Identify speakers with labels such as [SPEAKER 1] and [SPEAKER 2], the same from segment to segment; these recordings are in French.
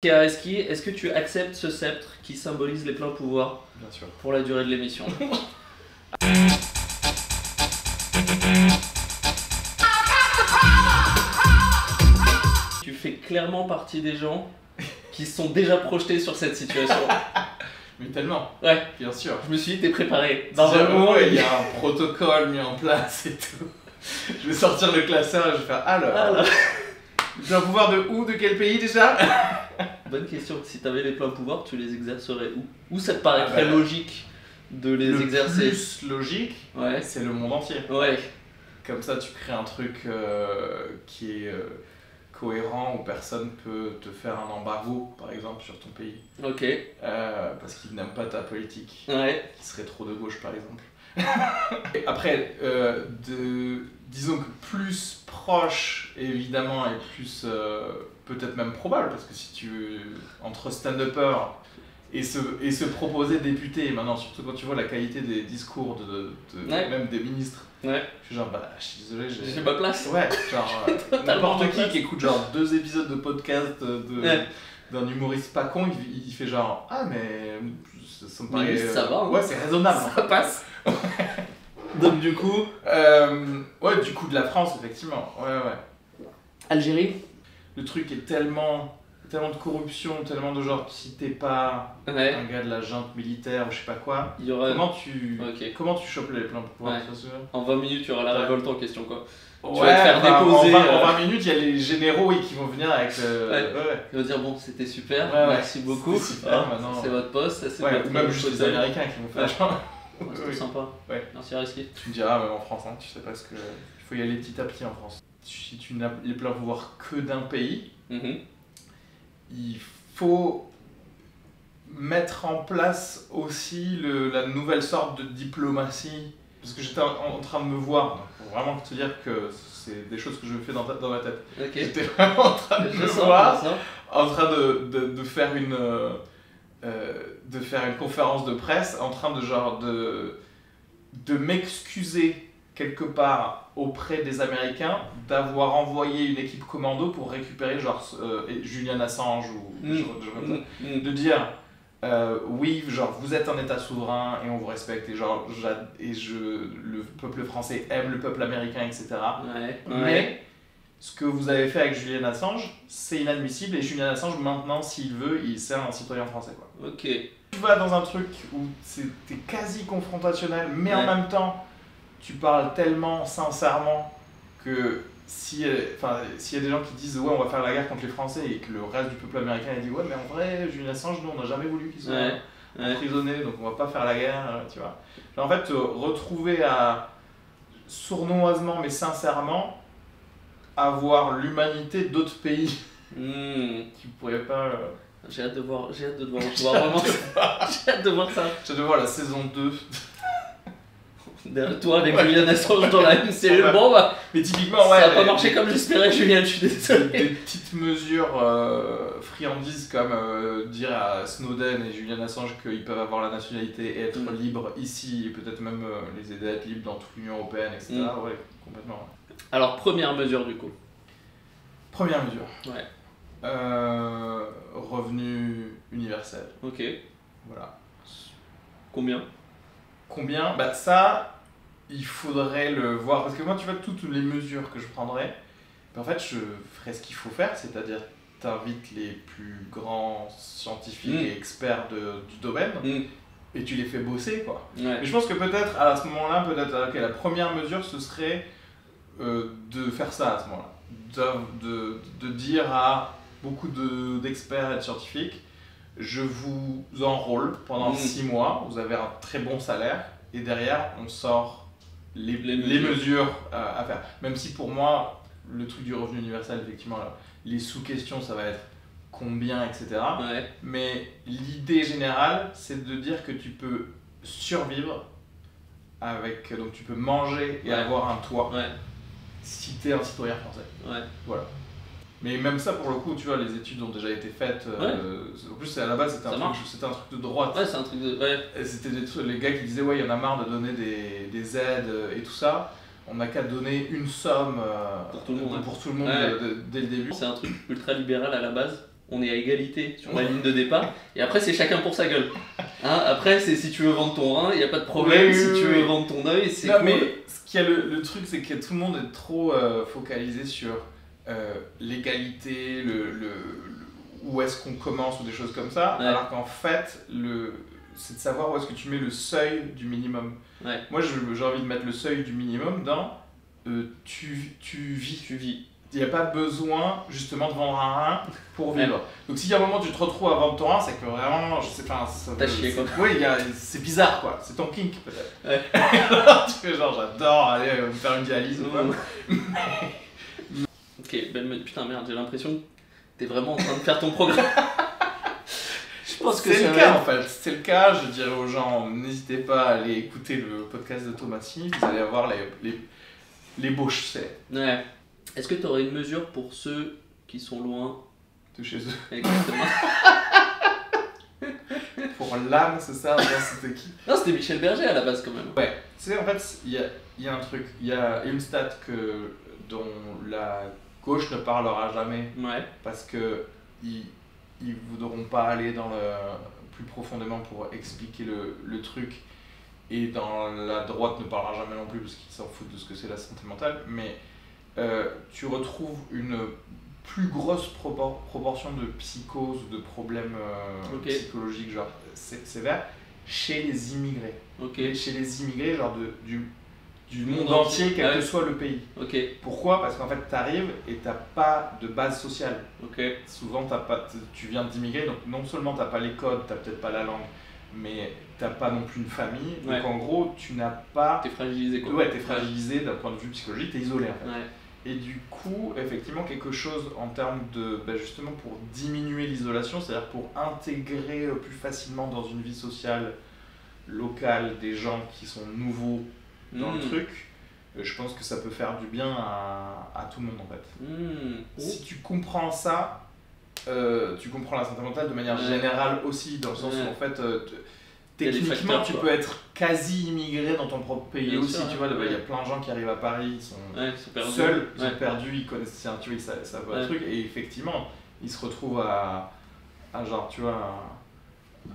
[SPEAKER 1] Kareski, est-ce que tu acceptes ce sceptre qui symbolise les pleins pouvoirs
[SPEAKER 2] Bien sûr.
[SPEAKER 1] pour la durée de l'émission? Tu fais clairement partie des gens qui se sont déjà projetés sur cette situation.
[SPEAKER 2] Mais tellement.
[SPEAKER 1] Ouais.
[SPEAKER 2] Bien sûr.
[SPEAKER 1] Je me suis dit, t'es préparé.
[SPEAKER 2] Dans un moment, il y a un protocole mis en place et tout. Je vais sortir le classeur et je vais faire alors. J'ai un pouvoir de où? De quel pays déjà?
[SPEAKER 1] Bonne question. Si t'avais les pleins pouvoirs, tu les exercerais où? Où ça te paraîtrait logique de les exercer?
[SPEAKER 2] Le plus logique,
[SPEAKER 1] ouais.
[SPEAKER 2] C'est le monde entier.
[SPEAKER 1] Ouais.
[SPEAKER 2] Comme ça, tu crées un truc qui est cohérent où personne peut te faire un embargo, par exemple, sur ton pays.
[SPEAKER 1] Ok.
[SPEAKER 2] Parce qu'ils n'aiment pas ta politique.
[SPEAKER 1] Ouais.
[SPEAKER 2] Qui serait trop de gauche, par exemple. Après, disons que plus proche, évidemment, et plus peut-être même probable, parce que si tu entre stand-uppers et se proposer député, maintenant, surtout quand tu vois la qualité des discours
[SPEAKER 1] ouais.
[SPEAKER 2] même des ministres,
[SPEAKER 1] ouais.
[SPEAKER 2] je suis genre, bah, je suis désolé,
[SPEAKER 1] j'ai ma place.
[SPEAKER 2] Ouais, genre, n'importe qui écoute genre 2 épisodes de podcast d'un humoriste pas con, il fait genre, ah, mais ça me paraît.
[SPEAKER 1] Ça va, hein.
[SPEAKER 2] Ouais, c'est raisonnable.
[SPEAKER 1] Ça passe. Donc, du coup.
[SPEAKER 2] Ouais, du coup, de la France, effectivement. Ouais.
[SPEAKER 1] Algérie.
[SPEAKER 2] Le truc est tellement de corruption, tellement de genre, si t'es pas un gars de la junte militaire ou je sais pas quoi,
[SPEAKER 1] il y aura...
[SPEAKER 2] comment tu chopes les pleins pouvoirs?
[SPEAKER 1] En 20 minutes, il y aura la révolte en question, quoi.
[SPEAKER 2] Ouais,
[SPEAKER 1] tu vas te faire déposer.
[SPEAKER 2] En 20 minutes, il y a les généraux qui vont venir avec.
[SPEAKER 1] Ils vont dire, bon, c'était super, merci beaucoup. C'est votre poste.
[SPEAKER 2] Ou même juste les Américains qui vont faire genre.
[SPEAKER 1] C'est sympa.
[SPEAKER 2] Ouais.
[SPEAKER 1] Merci Ariski.
[SPEAKER 2] Tu me diras, même en France, hein, tu sais pas ce que. Il faut y aller petit à petit en France. Si tu n'as les pleins pouvoirs que d'un pays, il faut mettre en place aussi la nouvelle sorte de diplomatie. Parce que j'étais en train de me voir, pour vraiment te dire que c'est des choses que je fais dans ma tête.
[SPEAKER 1] Okay.
[SPEAKER 2] J'étais vraiment en train de me voir, en train de faire une conférence de presse, en train de m'excuser quelque part auprès des Américains d'avoir envoyé une équipe commando pour récupérer Julian Assange de dire oui, genre vous êtes un état souverain et on vous respecte et le peuple français aime le peuple américain, etc. Mais ce que vous avez fait avec Julian Assange, c'est inadmissible et Julian Assange maintenant, s'il veut, c'est un citoyen français, quoi.
[SPEAKER 1] Ok.
[SPEAKER 2] Tu vas dans un truc où t'es quasi confrontationnel, mais en même temps tu parles tellement sincèrement que s'il y a des gens qui disent ouais on va faire la guerre contre les Français et que le reste du peuple américain dit ouais mais en vrai Julian Assange nous on n'a jamais voulu qu'il soit emprisonné donc on va pas faire la guerre, tu vois. Genre, en fait te retrouver à sournoisement mais sincèrement avoir l'humanité d'autres pays qui pourraient pas...
[SPEAKER 1] J'ai hâte de voir vraiment ça. J'ai hâte de voir ça.
[SPEAKER 2] J'ai hâte de voir la saison 2.
[SPEAKER 1] Derrière toi avec Julian Assange dans la cellule, bon bah.
[SPEAKER 2] Mais typiquement,
[SPEAKER 1] ça a pas marché comme j'espérais, Julian, je suis désolé.
[SPEAKER 2] Des petites mesures friandises comme dire à Snowden et Julian Assange qu'ils peuvent avoir la nationalité et être libres ici et peut-être même les aider à être libres dans toute l'Union Européenne, etc. Ouais, complètement.
[SPEAKER 1] Alors, première mesure du coup.
[SPEAKER 2] Première mesure.
[SPEAKER 1] Ouais.
[SPEAKER 2] Revenu universel.
[SPEAKER 1] Ok.
[SPEAKER 2] Voilà.
[SPEAKER 1] Combien?
[SPEAKER 2] Bah ça, il faudrait le voir. Parce que moi, tu vois, toutes les mesures que je prendrais, en fait, je ferais ce qu'il faut faire, c'est-à-dire t'invites les plus grands scientifiques et experts du domaine et tu les fais bosser, quoi. Mais je pense que peut-être, à ce moment-là, la première mesure, ce serait de faire ça à ce moment-là. De dire à beaucoup d'experts et de scientifiques, je vous enrôle pendant 6 mois, vous avez un très bon salaire, et derrière, on sort les mesures à faire. Même si pour moi, le truc du revenu universel, effectivement, là, les sous-questions, ça va être combien, etc. Mais l'idée générale, c'est de dire que tu peux survivre, donc tu peux manger et avoir un toit, si tu es un citoyen français. Voilà. Mais même ça, pour le coup, tu vois, les études ont déjà été faites. En plus, à la base, c'était un truc de droite.
[SPEAKER 1] Ouais, c'est un truc de...
[SPEAKER 2] Et c'était les gars qui disaient, ouais, il y en a marre de donner des aides et tout ça. On n'a qu'à donner une somme pour tout le monde dès le début.
[SPEAKER 1] C'est un truc ultra libéral à la base. on est à égalité sur la ligne de départ, et après c'est chacun pour sa gueule. Hein, après c'est si tu veux vendre ton rein, il n'y a pas de problème, si tu veux vendre ton œil, c'est cool.
[SPEAKER 2] Mais ce qu'il y a le truc, c'est que tout le monde est trop focalisé sur l'égalité, où est-ce qu'on commence ou des choses comme ça, alors qu'en fait, c'est de savoir où est-ce que tu mets le seuil du minimum. Moi j'ai envie de mettre le seuil du minimum dans tu vis. Il n'y a pas besoin justement de vendre un rein pour vivre. Donc s'il y a un moment où tu te retrouves à vendre ton rein, c'est que vraiment, je sais pas,
[SPEAKER 1] t'as chié quoi.
[SPEAKER 2] Oui, c'est bizarre quoi, c'est ton kink peut-être. Tu fais genre j'adore aller me faire une dialyse ou quoi.
[SPEAKER 1] Ok, putain merde, j'ai l'impression que t'es vraiment en train de faire ton programme. Je pense que
[SPEAKER 2] c'est le cas en fait, c'est le cas, je dirais aux gens, n'hésitez pas à aller écouter le podcast de Thomasy, vous allez avoir les beaux cheveux.
[SPEAKER 1] Ouais. Est-ce que tu aurais une mesure pour ceux qui sont loin
[SPEAKER 2] de chez eux?
[SPEAKER 1] Exactement.
[SPEAKER 2] Pour l'âme, c'est ça? C'était qui?
[SPEAKER 1] Non, c'était Michel Berger à la base quand même.
[SPEAKER 2] Ouais, tu sais, en fait, il y a un truc, il y a une stat dont la gauche ne parlera jamais.
[SPEAKER 1] Ouais.
[SPEAKER 2] Parce que ils voudront pas aller plus profondément pour expliquer le truc. Et dans la droite ne parlera jamais non plus parce qu'ils s'en foutent de ce que c'est la santé mentale. Mais tu retrouves une plus grosse proportion de psychose ou de problèmes psychologiques genre sévères chez les immigrés. Chez les immigrés genre du monde entier, quel que soit le pays. Pourquoi? Parce qu'en fait tu arrives et tu n'as pas de base sociale. Souvent tu viens d'immigrer, donc non seulement tu n'as pas les codes, tu n'as peut-être pas la langue, mais tu n'as pas non plus une famille. Donc en gros tu n'as pas...
[SPEAKER 1] T'es fragilisé quoi.
[SPEAKER 2] Ouais, t'es fragilisé d'un point de vue psychologique, t'es isolé en fait. Et du coup, effectivement, quelque chose en termes de... justement pour diminuer l'isolation, c'est-à-dire pour intégrer plus facilement dans une vie sociale locale des gens qui sont nouveaux dans le truc, je pense que ça peut faire du bien à tout le monde en fait. Si tu comprends ça, tu comprends la santé mentale de manière générale aussi, dans le sens où en fait... techniquement, tu peux être quasi immigré dans ton propre pays aussi, tu vois, il y a plein de gens qui arrivent à Paris, ils sont seuls, ils sont perdus, ils connaissent, tu vois, ça va un truc, et effectivement, ils se retrouvent à genre, tu vois,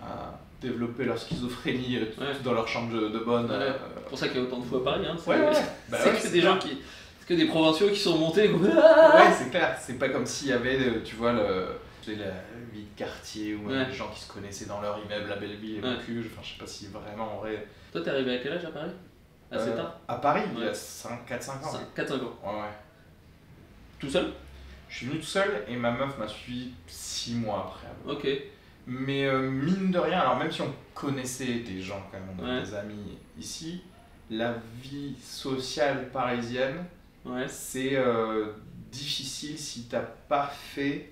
[SPEAKER 2] à développer leur schizophrénie dans leur chambre de bonne.
[SPEAKER 1] C'est pour ça qu'il y a autant de fois à Paris, hein.
[SPEAKER 2] C'est
[SPEAKER 1] des gens qui... C'est que des provinciaux qui sont montés.
[SPEAKER 2] Ouais, c'est clair, c'est pas comme s'il y avait, tu vois, la vie de quartier ou les gens qui se connaissaient dans leur immeuble à Belleville et Bocuse, enfin je sais pas si vraiment en vrai...
[SPEAKER 1] Toi t'es arrivé à quel âge à Paris? Assez tard?
[SPEAKER 2] À Paris, il y a 4-5 ans.
[SPEAKER 1] 4-5 ans.
[SPEAKER 2] Ouais.
[SPEAKER 1] Tout seul?
[SPEAKER 2] Je suis venu tout seul et ma meuf m'a suivi 6 mois après.
[SPEAKER 1] Ok.
[SPEAKER 2] Mais mine de rien, alors même si on connaissait des gens quand même, on avait des amis ici, la vie sociale parisienne, c'est difficile si t'as pas fait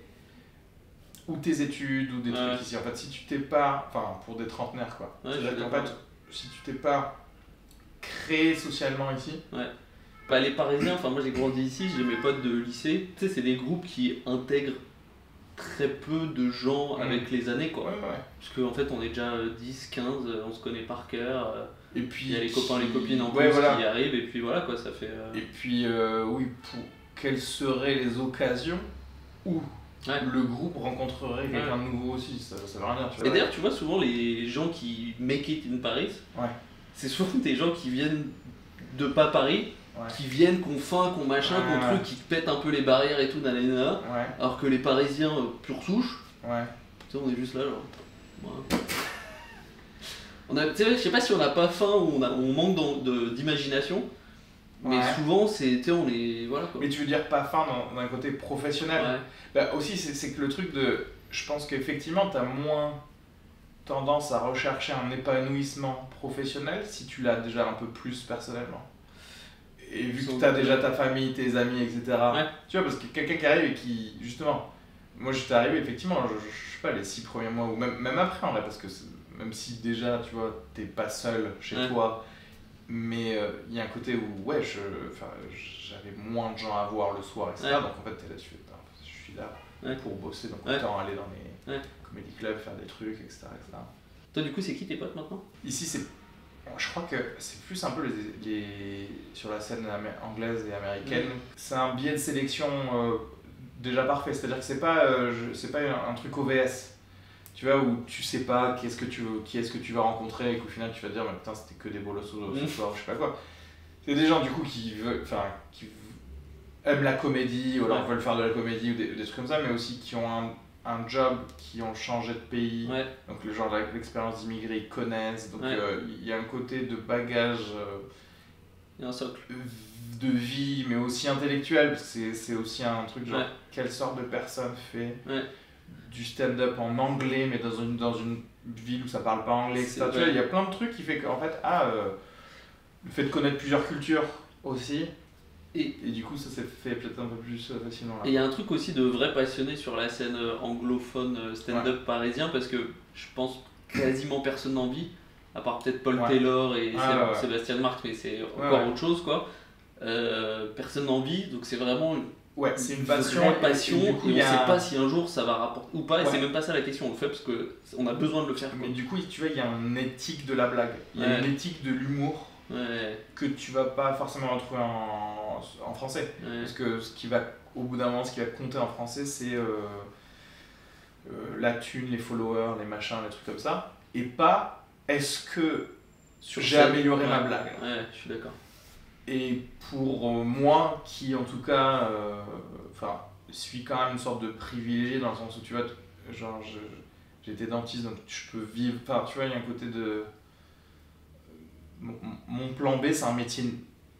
[SPEAKER 2] ou tes études ou des trucs ici. En fait, si tu t'es pas, enfin pour des trentenaires quoi, c'est-à-dire qu'en fait, si tu t'es pas créé socialement ici.
[SPEAKER 1] Les Parisiens, enfin moi j'ai grandi ici, j'ai mes potes de lycée, tu sais c'est des groupes qui intègrent très peu de gens avec les années quoi. Parce qu'en fait on est déjà 10, 15, on se connaît par cœur.
[SPEAKER 2] Et puis
[SPEAKER 1] il y a les copains, les copines en plus qui arrivent et puis voilà quoi, ça fait...
[SPEAKER 2] Et puis oui, quelles seraient les occasions où le groupe rencontrerait quelqu'un de nouveau aussi, ça veut rien dire. Tu vois.
[SPEAKER 1] Et d'ailleurs tu vois souvent les gens qui make it in Paris, c'est souvent des gens qui viennent de pas Paris, qui viennent, qu'on faim, qu'on machin, qu'on truc, qui pètent un peu les barrières et tout, nanana, alors que les Parisiens pure souche, tu sais, on est juste là genre... Je sais pas si on n'a pas faim ou on manque d'imagination, mais souvent c'est, on est... Voilà, quoi.
[SPEAKER 2] Mais tu veux dire pas faim d'un côté professionnel aussi c'est que le truc de... Je pense qu'effectivement t'as moins tendance à rechercher un épanouissement professionnel si tu l'as déjà un peu plus personnellement. Et vu que t'as déjà ta famille, tes amis, etc. Tu vois, parce que quelqu'un qui arrive et qui, justement... Moi j'étais arrivé effectivement, je sais pas, les 6 premiers mois, ou même après en vrai, parce que même si déjà, tu vois, t'es pas seul chez toi, mais il y a un côté où, j'avais moins de gens à voir le soir, etc. Donc en fait, t'es là, tu fais, je suis là pour bosser, donc autant aller dans les comedy clubs, faire des trucs, etc.
[SPEAKER 1] Toi, du coup, c'est qui tes potes maintenant?
[SPEAKER 2] Ici, je crois que c'est plus un peu sur la scène anglaise et américaine. C'est un biais de sélection déjà parfait. C'est-à-dire que c'est pas un truc OVS. Tu vois, où tu sais pas qui est-ce que tu vas rencontrer et qu'au final tu vas te dire, mais putain, c'était que des bolos ce soir, je sais pas quoi. C'est des gens du coup qui aiment la comédie, ou alors veulent faire de la comédie ou des trucs comme ça, mais aussi qui ont un job, qui ont changé de pays. Donc le genre l'expérience d'immigré, ils connaissent. Donc il y a un côté de bagage.
[SPEAKER 1] Il y a un socle.
[SPEAKER 2] De vie, mais aussi intellectuel, parce que c'est aussi un truc genre quelle sorte de personne fait du stand-up en anglais, mais dans une ville où ça parle pas anglais, etc. Tu vois, il y a plein de trucs qui fait qu'en fait, le fait de connaître plusieurs cultures aussi, et du coup ça s'est fait peut-être un peu plus facilement.
[SPEAKER 1] Et il y a un truc aussi de vrais passionnés sur la scène anglophone stand-up parisien, parce que je pense quasiment personne n'en vit, à part peut-être Paul Taylor et Sébastien Marx, mais c'est encore autre chose quoi. Personne n'en vit, donc c'est vraiment
[SPEAKER 2] c'est une passion,
[SPEAKER 1] passion et on ne sait pas si un jour ça va rapporter ou pas, et c'est même pas ça la question, on le fait parce qu'on a besoin de le faire.
[SPEAKER 2] Mais du coup, tu vois, il y a une éthique de la blague, il y a une éthique de l'humour que tu vas pas forcément retrouver en français. Parce que au bout d'un moment, ce qui va compter en français, c'est la thune, les followers, les machins, les trucs comme ça, et pas est-ce que j'ai amélioré ma blague.
[SPEAKER 1] Je suis d'accord.
[SPEAKER 2] Et pour moi, qui en tout cas, suis quand même une sorte de privilégié dans le sens où tu vois, genre j'ai été dentiste donc je peux vivre, tu vois, il y a un côté de... Mon plan B, c'est un métier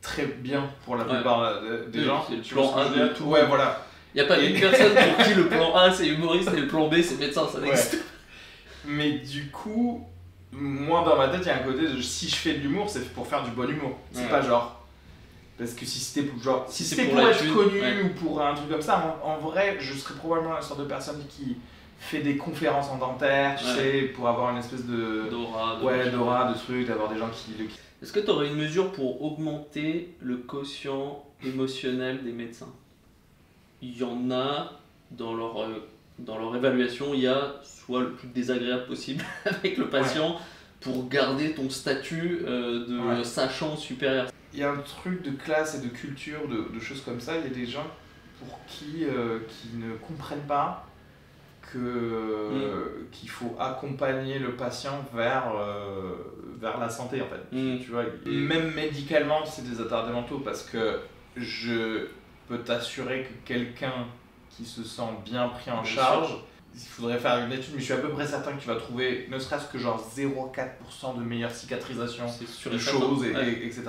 [SPEAKER 2] très bien pour la plupart des gens.
[SPEAKER 1] C'est le plan A de tout.
[SPEAKER 2] Ouais, voilà.
[SPEAKER 1] Il n'y a pas une personne pour qui le plan A c'est humoriste et le plan B c'est médecin, ça n'existe pas.
[SPEAKER 2] Mais du coup, moi dans ma tête, il y a un côté de si je fais de l'humour, c'est pour faire du bon humour. C'est pas genre... Parce que si c'était pour être connu ou pour un truc comme ça, en vrai, je serais probablement la sorte de personne qui fait des conférences en dentaire, tu sais, pour avoir une espèce de... d'aura, de trucs, d'avoir des gens qui...
[SPEAKER 1] Est-ce que tu aurais une mesure pour augmenter le quotient émotionnel des médecins? Il y en a, dans leur évaluation, il y a soit le plus désagréable possible avec le patient pour garder ton statut de sachant supérieur.
[SPEAKER 2] Il y a un truc de classe et de culture, de choses comme ça. Il y a des gens pour qui ne comprennent pas qu'il faut accompagner le patient vers la santé en fait. Tu vois, même médicalement, c'est des attardés mentaux parce que je peux t'assurer que quelqu'un qui se sent bien pris en charge, il faudrait faire une étude, mais je suis à peu près certain que tu vas trouver ne serait-ce que genre 0,4% de meilleure cicatrisation de choses, etc.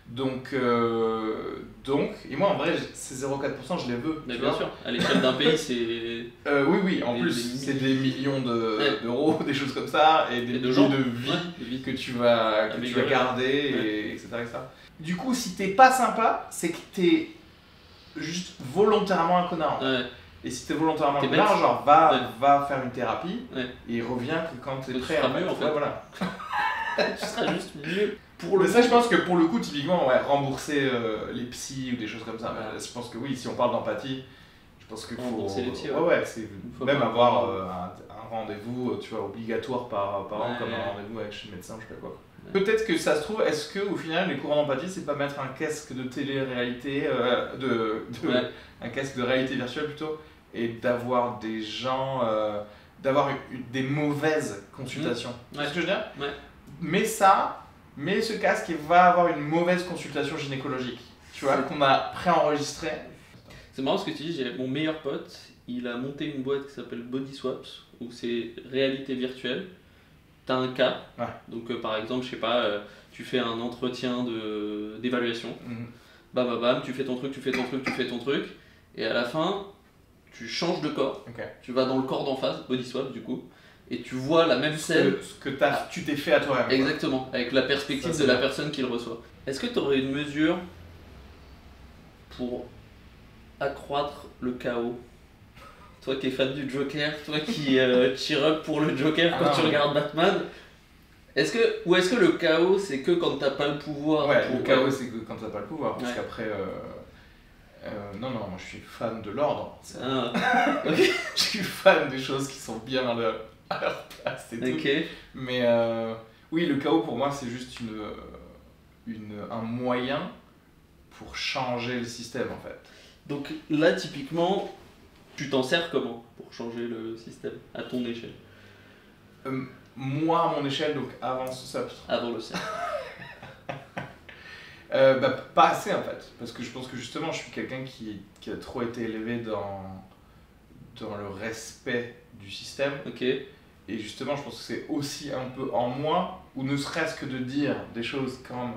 [SPEAKER 2] Donc, et moi en vrai, ces 0,4%, je les veux.
[SPEAKER 1] Mais bien sûr, à l'échelle d'un pays, c'est.
[SPEAKER 2] Oui, en plus, c'est des millions d'euros, des choses comme ça, et des milliers de vies que tu vas garder, etc. Du coup, si t'es pas sympa, c'est que t'es juste volontairement un connard. Et si t'es volontairement un connard, genre va faire une thérapie et reviens que quand t'es prêt.
[SPEAKER 1] Tu seras mieux en fait.
[SPEAKER 2] Voilà.
[SPEAKER 1] Tu seras juste mieux.
[SPEAKER 2] Mais ça, je pense que pour le coup, typiquement, rembourser les psys ou des choses comme ça, je pense que oui, si on parle d'empathie, je pense qu'il faut.
[SPEAKER 1] Rembourser les psys,
[SPEAKER 2] c'est même avoir un rendez-vous, tu vois, obligatoire par an, comme un rendez-vous avec chez le médecin, je sais pas quoi. Peut-être que ça se trouve, est-ce que au final, les courants d'empathie, c'est pas mettre un casque de télé-réalité, un casque de réalité virtuelle plutôt, et d'avoir des gens, d'avoir des mauvaises consultations. Tu vois ce que je veux dire ? Mais ce casque va avoir une mauvaise consultation gynécologique, tu vois, qu'on a préenregistré.
[SPEAKER 1] C'est marrant ce que tu dis, j'ai mon meilleur pote, il a monté une boîte qui s'appelle Body Swaps, où c'est réalité virtuelle. T'as un cas, donc par exemple, je sais pas, tu fais un entretien d'évaluation, bam, tu fais ton truc, et à la fin, tu changes de corps, tu vas dans le corps d'en face, Body Swap du coup, et tu vois la même scène.
[SPEAKER 2] Ce que tu t'es fait à toi-même.
[SPEAKER 1] Exactement, avec la perspective de la personne qui le reçoit. Est-ce que tu aurais une mesure pour accroître le chaos? Toi qui es fan du Joker, toi qui cheer up pour le Joker quand tu regardes Batman, est-ce que le chaos c'est que quand t'as pas le pouvoir?
[SPEAKER 2] Le chaos c'est que quand t'as pas le pouvoir, parce qu'après... non, moi je suis fan de l'ordre. Je suis fan des choses qui sont bien à leur place et tout. Mais oui, le chaos pour moi c'est juste un moyen pour changer le système en fait.
[SPEAKER 1] Donc là, typiquement, tu t'en sers comment pour changer le système à ton échelle?
[SPEAKER 2] Moi, à mon échelle, donc avant ce SUPS.
[SPEAKER 1] Avant le SUPS.
[SPEAKER 2] Pas assez en fait, parce que je pense que justement je suis quelqu'un qui a trop été élevé dans le respect du système.
[SPEAKER 1] Ok.
[SPEAKER 2] Et justement je pense que c'est aussi un peu en moi, ou ne serait-ce que de dire des choses comme,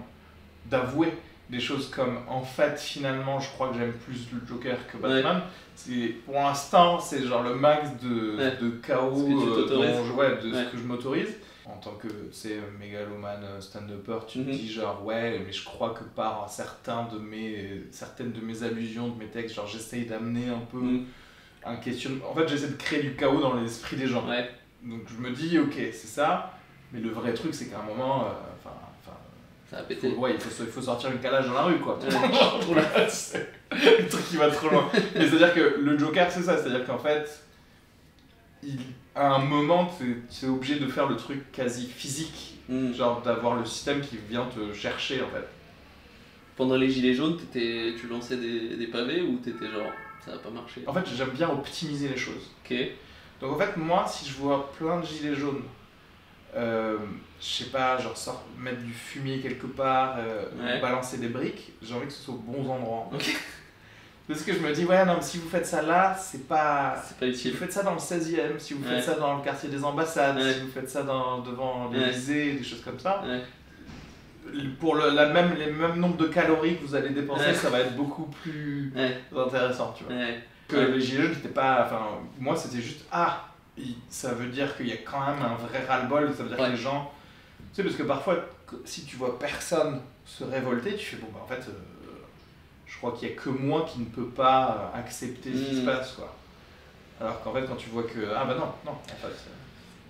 [SPEAKER 2] d'avouer des choses comme en fait finalement je crois que j'aime plus le Joker que Batman. Ouais. Pour l'instant c'est genre le max de chaos ce que je m'autorise. En tant que mégalomane stand-upper, tu te dis genre ouais, mais je crois que par certaines de mes allusions, de mes textes, genre j'essaye d'amener un peu un questionnement. En fait, j'essaie de créer du chaos dans l'esprit des gens. Ouais. Donc je me dis ok, c'est ça, mais le vrai truc c'est qu'à un moment,
[SPEAKER 1] ça a pété.
[SPEAKER 2] Il faut sortir une calage dans la rue quoi. C'est le truc qui va trop loin. Mais c'est-à-dire que le Joker c'est ça, c'est-à-dire qu'en fait, à un moment, tu es obligé de faire le truc quasi physique, genre d'avoir le système qui vient te chercher en fait.
[SPEAKER 1] Pendant les gilets jaunes, tu lançais des pavés ou t'étais genre ça va pas marcher?
[SPEAKER 2] En fait, j'aime bien optimiser les choses.
[SPEAKER 1] Ok.
[SPEAKER 2] Donc en fait, moi, si je vois plein de gilets jaunes, je sais pas, genre mettre du fumier quelque part, balancer des briques, j'ai envie que ce soit aux bons endroits.
[SPEAKER 1] Ok.
[SPEAKER 2] Parce que je me dis, ouais, non, mais si vous faites ça là, c'est pas
[SPEAKER 1] utile.
[SPEAKER 2] Si vous faites ça dans le 16e, si vous faites ça dans le quartier des ambassades, si vous faites ça devant l'Élysée, des choses comme ça, pour les mêmes nombre de calories que vous allez dépenser, ça va être beaucoup plus intéressant, tu vois. Que les gilets jaunes, c'était pas. Enfin, moi, c'était juste, ça veut dire qu'il y a quand même un vrai ras-le-bol, ça veut dire que les gens. Tu sais, parce que parfois, si tu vois personne se révolter, tu fais, bon, bah en fait. Je crois qu'il n'y a que moi qui ne peux pas accepter ce qui se passe, quoi. Alors qu'en fait, quand tu vois que... Ah bah non, en fait...
[SPEAKER 1] Moi,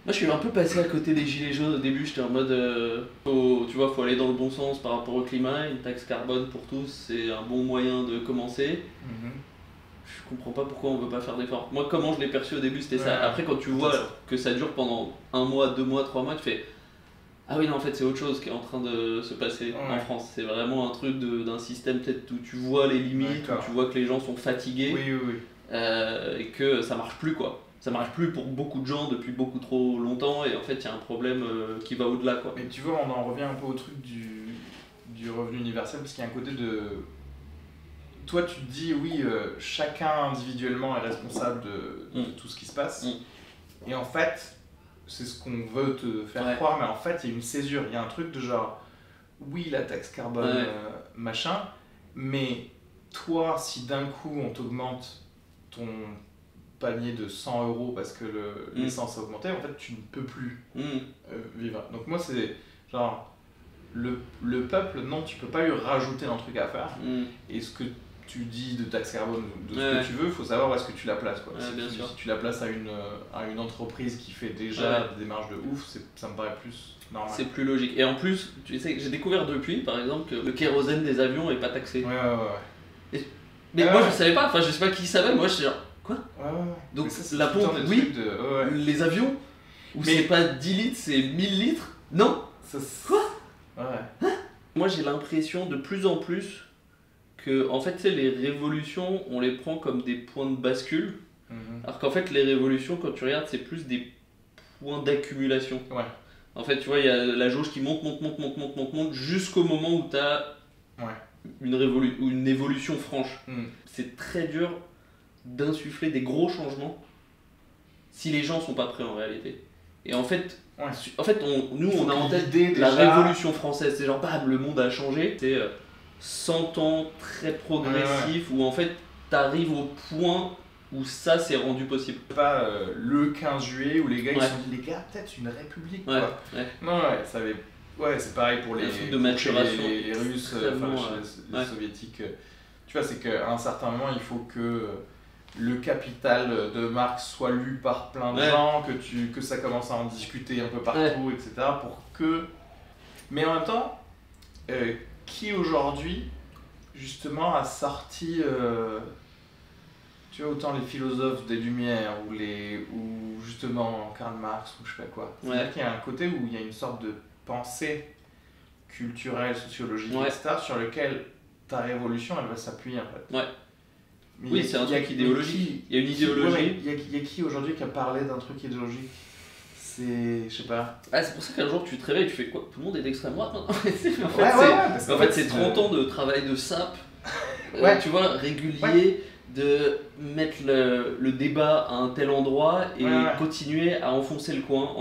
[SPEAKER 1] je suis un peu passé à côté des gilets jaunes au début, j'étais en mode... faut aller dans le bon sens par rapport au climat, une taxe carbone pour tous, c'est un bon moyen de commencer. Je comprends pas pourquoi on veut pas faire d'efforts. Moi, comment je l'ai perçu au début, c'était ça. Après, quand tu vois que ça dure pendant 1 mois, 2 mois, 3 mois, tu fais... Ah oui, non, en fait, c'est autre chose qui est en train de se passer en France. C'est vraiment un truc d'un système peut-être où tu vois les limites, où tu vois que les gens sont fatigués et que ça marche plus, quoi. Ça marche plus pour beaucoup de gens depuis beaucoup trop longtemps et en fait, il y a un problème qui va au-delà, quoi.
[SPEAKER 2] Mais tu vois, on en revient un peu au truc du revenu universel parce qu'il y a un côté de... Toi, tu te dis, oui, chacun individuellement est responsable de tout ce qui se passe. Et en fait... C'est ce qu'on veut te faire croire, mais en fait, il y a une césure. Il y a un truc de genre, oui, la taxe carbone, machin, mais toi, si d'un coup, on t'augmente ton panier de 100 € parce que l'essence a augmenté, en fait, tu ne peux plus vivre. Donc moi, c'est genre, le peuple, non, tu peux pas lui rajouter un truc à faire. Et ce que tu dis de taxe carbone, de ce que tu veux, il faut savoir où est-ce que tu la places, quoi. Si tu la places à une entreprise qui fait déjà des marges de ouf, ça me paraît plus normal.
[SPEAKER 1] C'est plus logique. Et en plus, tu sais, j'ai découvert depuis, par exemple, que le kérosène des avions est pas taxé. Mais moi je savais pas, enfin je sais pas qui savait, moi je suis genre, quoi? Donc la pompe, oui, les avions, où c'est pas 10 litres, c'est 1000 litres? Non. Quoi? Moi j'ai l'impression de plus en plus que en fait, tu sais, les révolutions, on les prend comme des points de bascule, alors qu'en fait les révolutions, quand tu regardes, c'est plus des points d'accumulation. En fait, tu vois, il y a la jauge qui monte jusqu'au moment où tu as une évolution franche. C'est très dur d'insuffler des gros changements si les gens sont pas prêts en réalité. Et en fait, nous on a en tête la révolution française, c'est genre bam, le monde a changé. C'est 100 ans très progressif où en fait t'arrives au point où ça s'est rendu possible.
[SPEAKER 2] Pas le 15 juillet où les gars ils sont dit, les gars, peut-être une république quoi. Non, c'est pareil pour les
[SPEAKER 1] trucs de maturation,
[SPEAKER 2] les Russes, les Soviétiques. Tu vois, c'est qu'à un certain moment il faut que le capital de Marx soit lu par plein de gens, que ça commence à en discuter un peu partout, etc. pour que... Mais en même temps, qui aujourd'hui justement a sorti... Tu vois, autant les philosophes des Lumières ou justement Karl Marx ou je sais pas quoi. C'est-à-dire qu'il y a un côté où il y a une sorte de pensée culturelle, sociologique, etc. sur lequel ta révolution elle va s'appuyer en fait. Mais
[SPEAKER 1] oui, c'est un truc idéologique. Il y a une idéologie.
[SPEAKER 2] Il y a qui aujourd'hui qui a parlé d'un truc idéologique? C'est. Je sais pas.
[SPEAKER 1] Ah, c'est pour ça qu'un jour tu te réveilles et tu fais quoi? Tout le monde est d'extrême droite maintenant. En fait, c'est 30 ans de travail de sape, tu vois, régulier, de mettre le débat à un tel endroit et continuer à enfoncer le coin.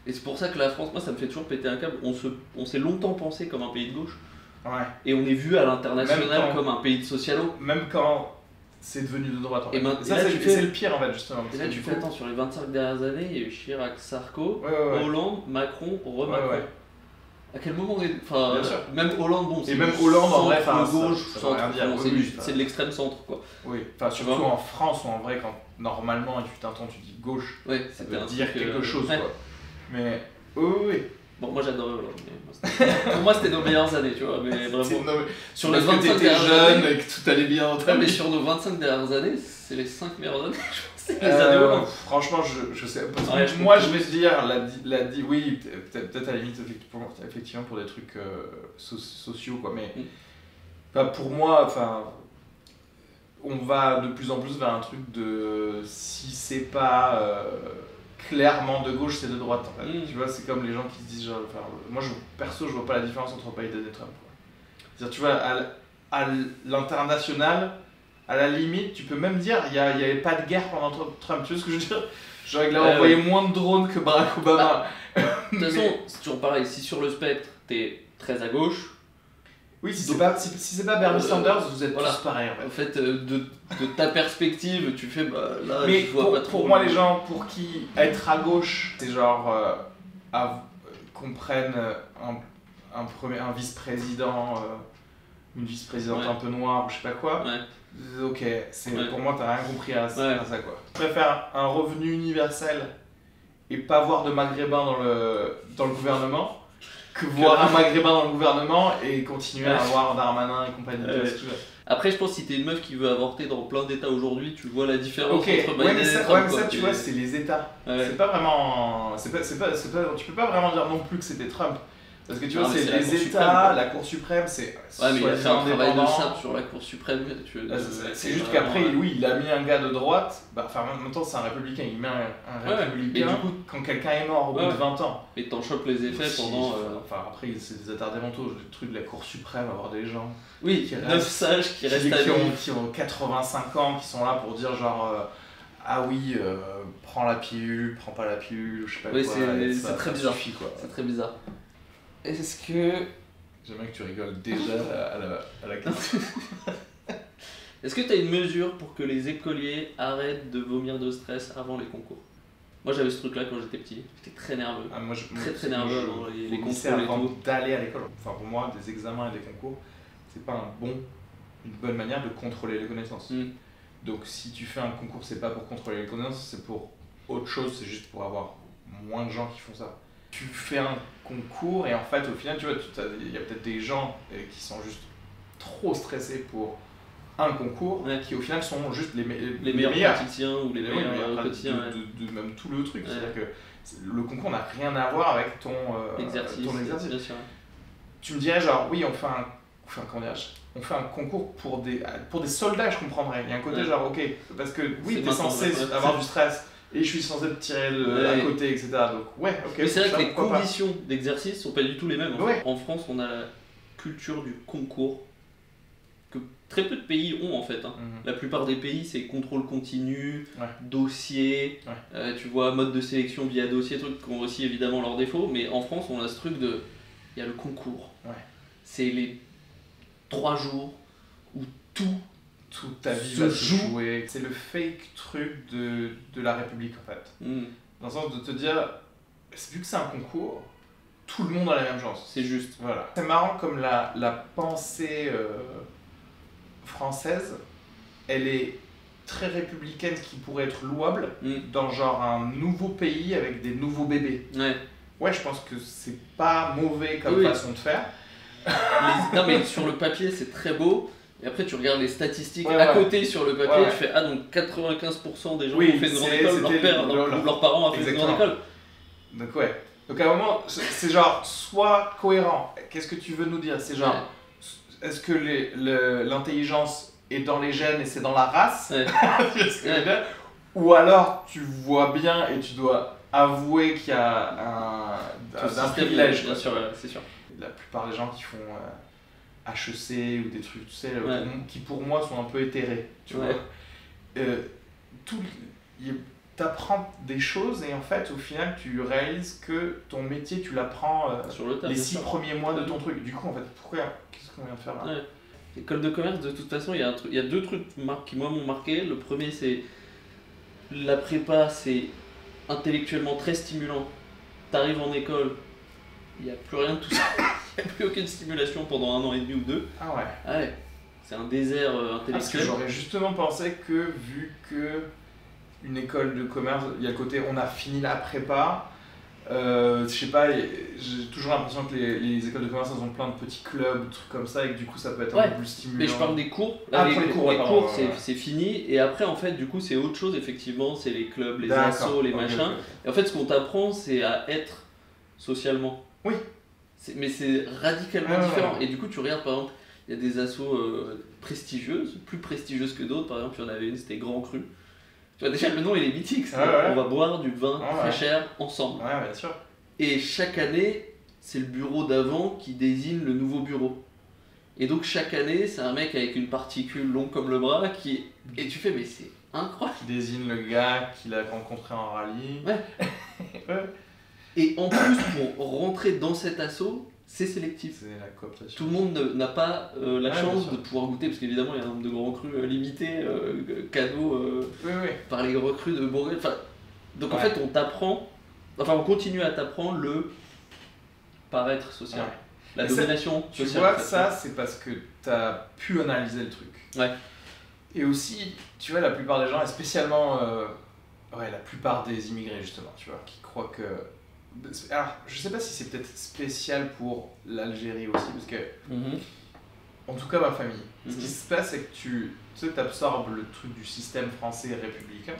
[SPEAKER 1] Et c'est pour ça que la France, moi ça me fait toujours péter un câble. On s'est longtemps pensé comme un pays de gauche. Et on est vu à l'international comme un pays de socialo.
[SPEAKER 2] Même quand c'est devenu de droite.
[SPEAKER 1] Et
[SPEAKER 2] ça, c'est le pire en fait, justement.
[SPEAKER 1] Et là, tu fais attends, sur les 25 dernières années, il y a eu Chirac, Sarko, Hollande, Macron, Macron. À quel moment enfin, même Hollande, bon,
[SPEAKER 2] c'est. Et même Hollande, en vrai,
[SPEAKER 1] gauche,
[SPEAKER 2] c'est
[SPEAKER 1] de l'extrême centre, quoi.
[SPEAKER 2] Oui, enfin, surtout en France, où en vrai, quand normalement, il fut un temps, tu dis gauche, ça veut dire quelque chose, quoi. Mais, oui.
[SPEAKER 1] Bon, moi j'adorais Hollande. Pour moi, c'était nos meilleures années, tu vois. Mais vraiment.
[SPEAKER 2] Sur les 25 dernières années. Et que tout allait bien.
[SPEAKER 1] Mais sur nos 25 dernières années, c'est les 5 meilleures années, je pense. C'est les années Hollande.
[SPEAKER 2] Franchement, je sais. Moi, je vais te dire, oui, peut-être à la limite, effectivement, pour des trucs sociaux, quoi. Mais pour moi, on va de plus en plus vers un truc de. Si c'est pas. Clairement de gauche, c'est de droite en fait. Tu vois, c'est comme les gens qui se disent genre, moi perso je vois pas la différence entre Biden et Trump, quoi. C'est-à-dire, tu vois, à l'international, à la limite, tu peux même dire il y avait pas de guerre pendant Trump, tu vois ce que je veux dire? Genre il a envoyé moins de drones que Barack Obama.
[SPEAKER 1] De toute façon, c'est toujours pareil, si sur le spectre t'es très à gauche.
[SPEAKER 2] Oui, si c'est pas Bernie Sanders, vous êtes tous pareils en fait.
[SPEAKER 1] En fait, de ta perspective, tu fais là,
[SPEAKER 2] mais
[SPEAKER 1] je vois pas trop.
[SPEAKER 2] Pour moi, les gens pour qui être à gauche, c'est genre qu'on prenne un vice-président, une vice-présidente un peu noire ou je sais pas quoi. Ok, pour moi, t'as rien compris à ça, quoi. Je préfère un revenu universel et pas voir de maghrébins dans le gouvernement. Que voir un maghrébin dans le gouvernement et continuer à avoir Darmanin et compagnie.
[SPEAKER 1] Après, je pense que si t'es une meuf qui veut avorter dans plein d'états aujourd'hui, tu vois la différence entre Biden et Trump.
[SPEAKER 2] Ouais, mais ça, tu vois, c'est les états. C'est pas vraiment. Tu peux pas vraiment dire non plus que c'était Trump. Parce que tu vois, c'est les états, la Cour suprême, c'est.
[SPEAKER 1] Ouais, mais il a fait un travail de sape sur la Cour suprême.
[SPEAKER 2] C'est juste qu'après, oui, il a mis un gars de droite. Enfin, en même temps, c'est un républicain. Il met un républicain. Et du coup, quand quelqu'un est mort au bout de 20 ans.
[SPEAKER 1] Et t'en chopes les effets pendant.
[SPEAKER 2] Enfin, après, c'est des attards mentaux, le truc de la Cour suprême, avoir des gens.
[SPEAKER 1] Oui, 9 sages qui restent à vie.
[SPEAKER 2] Qui ont 85 ans, qui sont là pour dire genre. Ah oui, prends la pilule, prends pas la pilule, je sais pas quoi.
[SPEAKER 1] Oui, c'est très bizarre. C'est très bizarre. Est-ce que.
[SPEAKER 2] J'aime bien que tu rigoles déjà à la question.
[SPEAKER 1] Est-ce que tu as une mesure pour que les écoliers arrêtent de vomir de stress avant les concours? Moi j'avais ce truc là quand j'étais petit, j'étais très nerveux. Très nerveux avant les concours
[SPEAKER 2] avant d'aller à l'école. Enfin pour moi, des examens et des concours, c'est pas une bonne manière de contrôler les connaissances. Donc si tu fais un concours, c'est pas pour contrôler les connaissances, c'est pour autre chose, c'est juste pour avoir moins de gens qui font ça. Tu fais un concours et en fait au final tu vois il y a peut-être des gens qui sont juste trop stressés pour un concours qui au final sont juste les meilleurs
[SPEAKER 1] praticiens ou les meilleurs quotidiens
[SPEAKER 2] de même tout le truc. C'est-à-dire que le concours n'a rien à voir avec ton exercice.
[SPEAKER 1] Bien sûr.
[SPEAKER 2] Tu me dirais genre oui on fait un concours pour des soldats, je comprendrais. Il y a un côté genre ok parce que oui t'es censé avoir du stress. Et je suis censé te tirer à côté, etc. Donc, ok.
[SPEAKER 1] Mais c'est vrai que les conditions d'exercice sont pas du tout les mêmes. En France, on a la culture du concours que très peu de pays ont en fait. La plupart des pays, c'est contrôle continu, dossier, tu vois, mode de sélection via dossier, trucs qui ont aussi évidemment leurs défauts. Mais en France, on a ce truc de. Il y a le concours. C'est les 3 jours où toute ta vie va se jouer. C'est le fake truc de la République en fait. Dans le sens de te dire, vu que c'est un concours, tout le monde a la même chance. C'est juste.
[SPEAKER 2] Voilà. C'est marrant comme la pensée française, elle est très républicaine, qui pourrait être louable dans genre un nouveau pays avec des nouveaux bébés. Ouais, je pense que c'est pas mauvais comme façon de faire.
[SPEAKER 1] Non mais sur le papier c'est très beau. Et après tu regardes les statistiques à côté sur le papier, tu fais donc 95% des gens qui ont fait une grande école, leurs parents ont fait une grande école.
[SPEAKER 2] Donc à un moment, c'est genre, sois cohérent. Qu'est-ce que tu veux nous dire? C'est genre, est-ce que l'intelligence est dans les gènes et c'est dans la race?
[SPEAKER 1] Ouais.
[SPEAKER 2] Tu vois ce que je veux dire? Ou alors tu vois bien et tu dois avouer qu'il y a un privilège.
[SPEAKER 1] Bien sûr, c'est sûr.
[SPEAKER 2] La plupart des gens qui font HEC ou des trucs, tu sais, qui pour moi sont un peu éthérés, tu vois. T'apprends des choses et en fait au final tu réalises que ton métier tu l'apprends les 6 premiers mois de ton truc. Du coup en fait qu'est-ce qu'on vient de faire là?
[SPEAKER 1] École de commerce, de toute façon, il y a 2 trucs qui moi m'ont marqué. Le premier, c'est la prépa, c'est intellectuellement très stimulant. T'arrives en école, il n'y a plus rien de tout ça. Il n'y a plus aucune stimulation pendant 1 an et demi ou 2.
[SPEAKER 2] Ah ouais.
[SPEAKER 1] Ah ouais. C'est un désert intellectuel.
[SPEAKER 2] Parce que j'aurais justement pensé que vu que une école de commerce, il y a le côté on a fini la prépa. Je sais pas, j'ai toujours l'impression que les écoles de commerce elles ont plein de petits clubs, trucs comme ça, et que du coup ça peut être un peu plus stimulant.
[SPEAKER 1] Mais je parle des cours.
[SPEAKER 2] Là,
[SPEAKER 1] les
[SPEAKER 2] cours
[SPEAKER 1] c'est fini, et après en fait du coup c'est autre chose, effectivement, c'est les clubs, les assos, les machins. Okay. Et en fait ce qu'on t'apprend c'est à être socialement.
[SPEAKER 2] Oui.
[SPEAKER 1] Mais c'est radicalement différent. Et du coup tu regardes par exemple, il y a des assos prestigieuses, plus prestigieuses que d'autres. Par exemple il y en avait une, c'était Grand Cru. Tu vois, déjà le nom il est mythique, on va boire du vin très cher ensemble.
[SPEAKER 2] Ouais, bien sûr.
[SPEAKER 1] Et chaque année, c'est le bureau d'avant qui désigne le nouveau bureau. Et donc chaque année, c'est un mec avec une particule longue comme le bras qui... Et tu fais, mais c'est incroyable.
[SPEAKER 2] Qui désigne le gars qu'il a rencontré en rallye.
[SPEAKER 1] Ouais. Et en plus, pour rentrer dans cet assaut, c'est sélectif.
[SPEAKER 2] C'est la cooptation.
[SPEAKER 1] Tout le monde n'a pas la chance de pouvoir goûter, parce qu'évidemment il y a un nombre de grands crus limités, cadeaux par les grands crus de Bourgogne. Enfin, donc en fait on continue à t'apprendre le paraître social, la domination sociale.
[SPEAKER 2] Tu vois, ça c'est parce que tu as pu analyser le truc.
[SPEAKER 1] Ouais.
[SPEAKER 2] Et aussi, tu vois, la plupart des gens, et spécialement la plupart des immigrés justement, tu vois, qui croient que... Alors, je sais pas si c'est peut-être spécial pour l'Algérie aussi, parce que, en tout cas ma famille, ce qui se passe c'est que tu absorbes le truc du système français républicain,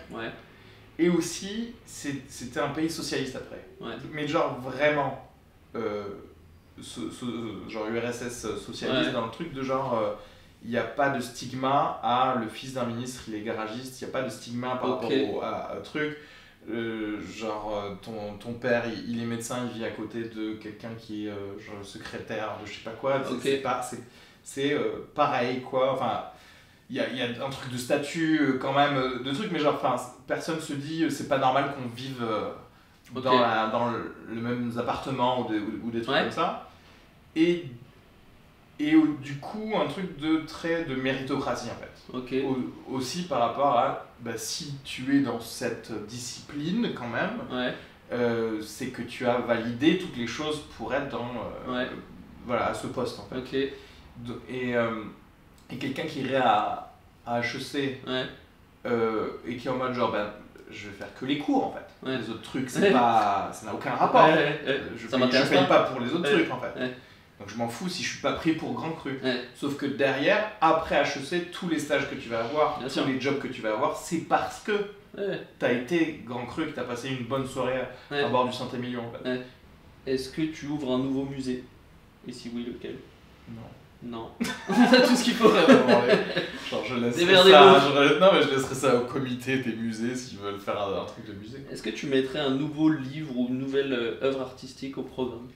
[SPEAKER 2] et aussi c'était un pays socialiste après, mais genre vraiment, genre URSS socialiste, dans le truc de genre, il n'y a pas de stigma à le fils d'un ministre, il est garagiste, il n'y a pas de stigma par rapport à truc. Genre ton père il est médecin, il vit à côté de quelqu'un qui est genre secrétaire de je sais pas quoi, c'est pareil quoi, enfin il y a un truc de statut quand même de trucs, mais genre personne se dit c'est pas normal qu'on vive dans le même appartement ou des trucs comme ça, et du coup un truc de méritocratie en fait. Aussi par rapport à si tu es dans cette discipline quand même, c'est que tu as validé toutes les choses pour être dans à ce poste en fait. Et quelqu'un qui irait à HEC et qui est en mode genre je vais faire que les cours en fait, les autres trucs ça n'a aucun rapport, je paye pas pour les autres trucs en fait. Donc je m'en fous si je suis pas pris pour Grand Cru. Sauf que derrière, après HEC, tous les stages que tu vas avoir, les jobs que tu vas avoir, c'est parce que tu as été Grand Cru, que tu as passé une bonne soirée à bord du Saint-Émilion. En fait.
[SPEAKER 1] Est-ce que tu ouvres un nouveau musée? Et si oui, lequel? Non.
[SPEAKER 2] On a
[SPEAKER 1] tout ce qu'il faut vraiment.
[SPEAKER 2] Genre je laisserai ça au comité des musées s'ils veulent faire un truc de musée.
[SPEAKER 1] Est-ce que tu mettrais un nouveau livre ou une nouvelle œuvre artistique au programme?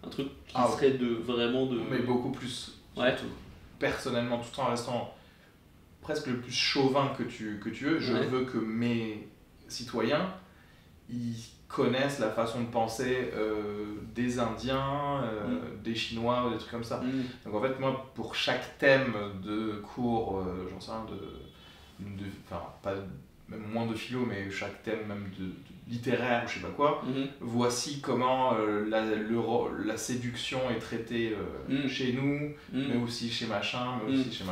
[SPEAKER 1] Un truc qui serait vraiment de...
[SPEAKER 2] Mais beaucoup plus, surtout. Personnellement, tout en restant presque le plus chauvin que tu veux, je veux que mes citoyens, ils connaissent la façon de penser des Indiens, des Chinois ou des trucs comme ça. Donc en fait, moi, pour chaque thème de cours, j'en sais rien, pas même moins de philo, mais chaque thème même de littéraire ou je sais pas quoi, voici comment la séduction est traitée chez nous, mais aussi chez machin, etc.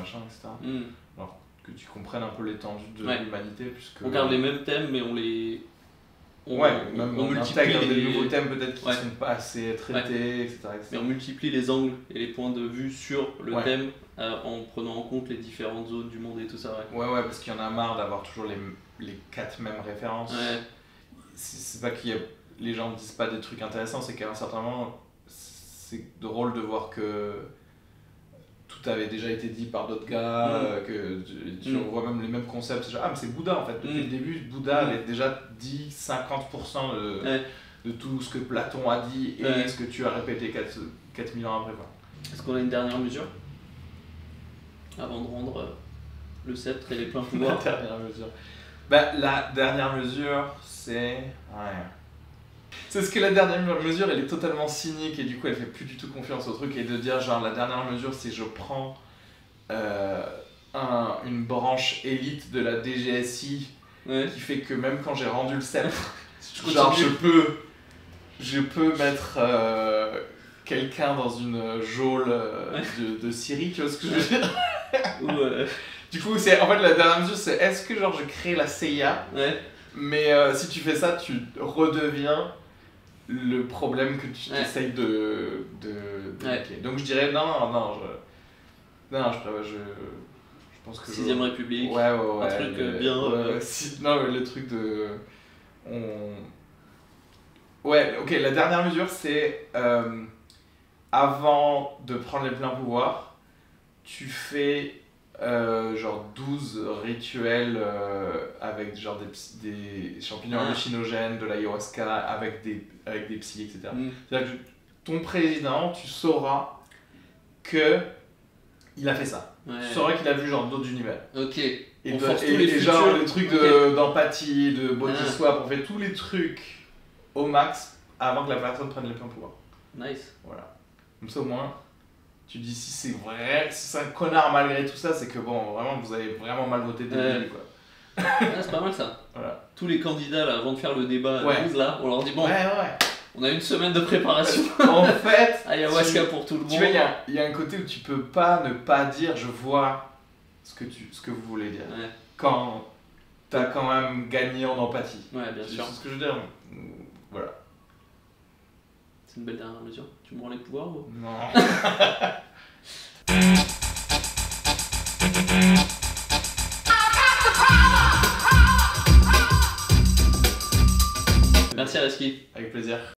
[SPEAKER 2] Alors que tu comprennes un peu l'étendue de l'humanité, puisque...
[SPEAKER 1] On garde les mêmes thèmes, mais on les...
[SPEAKER 2] on intègre des nouveaux thèmes peut-être qui ne sont pas assez traités, etc.
[SPEAKER 1] Mais on multiplie les angles et les points de vue sur le thème en prenant en compte les différentes zones du monde et tout ça.
[SPEAKER 2] Ouais, parce qu'il y en a marre d'avoir toujours les 4 mêmes références. C'est pas que les gens ne disent pas des trucs intéressants, c'est qu'à un certain moment, c'est drôle de voir que tout avait déjà été dit par d'autres gars, que tu revois même les mêmes concepts. C'est genre, ah, mais c'est Bouddha en fait. Depuis le début, Bouddha avait déjà dit 50% de tout ce que Platon a dit et ce que tu as répété 4000 ans après.
[SPEAKER 1] Est-ce qu'on a une dernière mesure avant de rendre le sceptre et les pleins pouvoirs?
[SPEAKER 2] La dernière mesure. Bah, la dernière mesure, c'est. Ouais. C'est ce que la dernière mesure, elle est totalement cynique et du coup, elle fait plus du tout confiance au truc. Et de dire, genre, la dernière mesure, c'est je prends une branche élite de la DGSI qui fait que même quand j'ai rendu le sceptre, genre, je peux mettre quelqu'un dans une geôle de Syrie, tu vois ce que je veux dire? Du coup, en fait, la dernière mesure, c'est est-ce que genre je crée la CIA, mais si tu fais ça, tu redeviens le problème que tu essayes de Donc je dirais je pense que
[SPEAKER 1] 6ème République.
[SPEAKER 2] Ouais,
[SPEAKER 1] un truc bien.
[SPEAKER 2] Non, le truc de. Ouais, ok, la dernière mesure, c'est avant de prendre les pleins pouvoirs, tu fais genre 12 rituels avec genre des champignons hallucinogènes, de l'ayahuasca, avec des psys, etc. C'est-à-dire que ton président, tu sauras que il a fait ça. Tu sauras qu'il a vu genre d'autres univers.
[SPEAKER 1] Ok.
[SPEAKER 2] Et genre les trucs d'empathie, de body swap, on fait tous les trucs au max avant que la personne prenne les pleins pouvoirs.
[SPEAKER 1] Nice.
[SPEAKER 2] Voilà. Comme ça au moins, tu dis si c'est vrai, si c'est un connard malgré tout ça, c'est que bon, vraiment vous avez vraiment mal voté dès le début quoi.
[SPEAKER 1] C'est pas mal ça.
[SPEAKER 2] Voilà.
[SPEAKER 1] Tous les candidats là, avant de faire le débat à 12 là, on leur dit bon, on a une semaine de préparation.
[SPEAKER 2] En fait,
[SPEAKER 1] ayahuasca pour tout le monde.
[SPEAKER 2] Tu vois, il y a un côté où tu peux pas ne pas dire je vois ce que vous voulez dire. Quand t'as quand même gagné en empathie.
[SPEAKER 1] Ouais, bien sûr.
[SPEAKER 2] C'est ce que je veux dire. Voilà.
[SPEAKER 1] C'est une belle dernière mesure. Tu me rends les pouvoirs ou...
[SPEAKER 2] Non.
[SPEAKER 1] Merci Reski.
[SPEAKER 2] Avec plaisir.